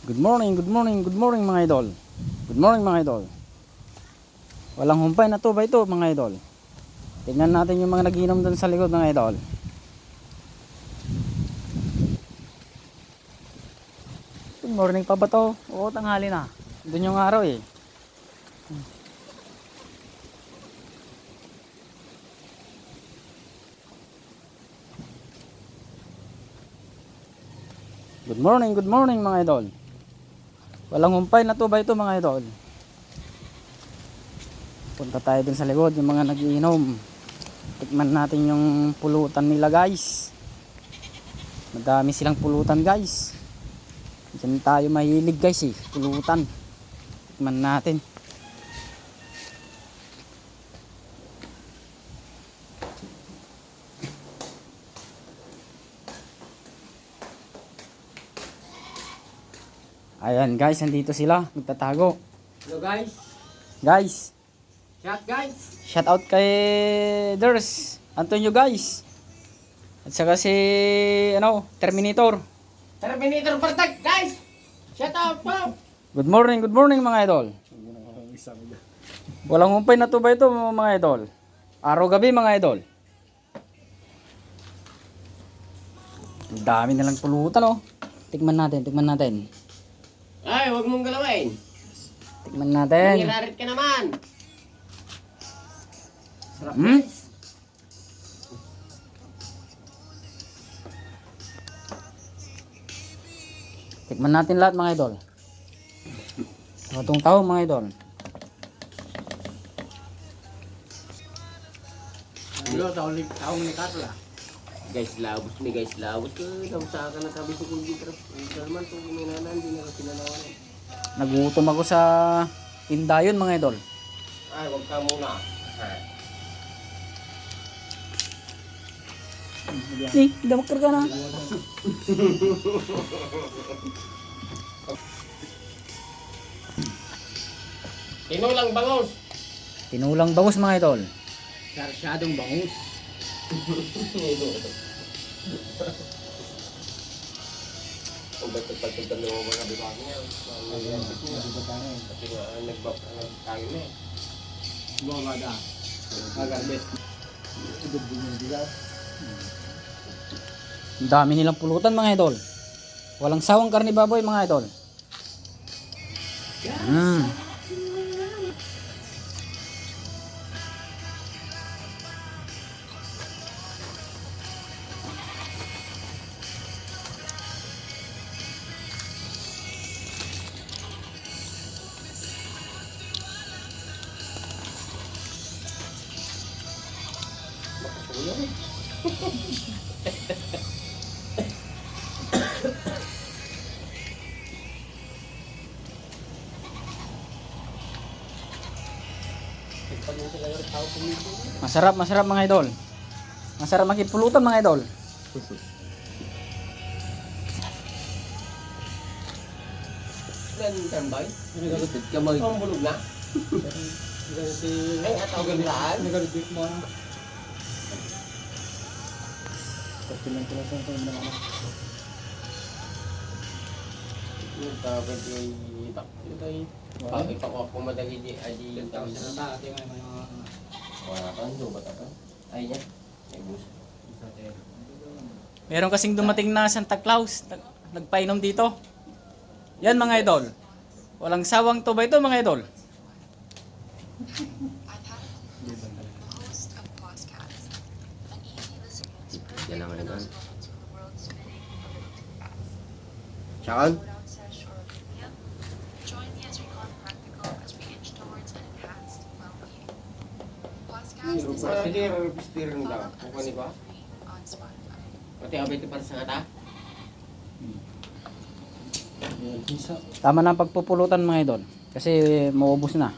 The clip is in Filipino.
Good morning, good morning, good morning mga idol. Good morning mga idol. Walang humpay na to ba ito mga idol? Tingnan natin yung mga nagiinom dun sa likod mga idol. Good morning pa ba to? Oo, tanghali na. Dun yung araw eh. Good morning mga idol. Walang humpay na to ba ito mga idol? Punta tayo dun sa likod yung mga nagiinom. Tikman natin yung pulutan nila guys. Madami silang pulutan guys. Diyan tayo mahilig guys eh, pulutan. Tikman natin. Ayan guys, nandito sila, magtatago. Hello guys. Guys, Chat guys. shout out kay Ders Antonio guys. At saka si Terminator. Terminator Bartag guys. Shout out po. Good morning mga idol. Walang humpay na to ba ito mga idol? Araw gabi mga idol. Ang dami nilang pulutan oh. Tikman natin. Ay, wag mong galawin. Tikman natin. Nirarit ka naman. Sarap Hmm? guys. Tikman natin lahat mga idol. Matong tao mga idol. Hello, taong ni Katla. Guys, labos ni guys, labos ko. Namusa ka na sabi sa kulgi. Pero naman kung minanan, hindi na pinanawan. Nagutom ako sa tindayon mga idol. Ay, wag ka muna. Damakar ka na. Tinulang bangos. Tinulang bangus mga idol. Sarsyadong bangus. Ang ba't pagpunta ng mga bibag niya? Kasi nga, nagtayo na eh. Bumabada. Agarbet. Ang dami nilang pulutan mga idol. Walang sawang karne baboy mga idol. Masarap mga idol. Masarap makipulutan mga idol. Tambay? Kamay. Ang bulog na? Ay, ataw gandaan? Nagalit mo. Yung tapos yung itak. Bakit ako madali di adi yung tapos na dati may mga wala kang dubat ako. Ay niya. Ay bus. Meron kasing dumating na Santa Claus. Nagpainom dito. Yan mga idol. Walang sawang to ba ito mga idol? Yan naman ito. Saan? Sige, steering daw. Kukunin ko. Pati abay ito para sa ngata? Tama na ang pagpupulutan mga idol. Kasi maubos na.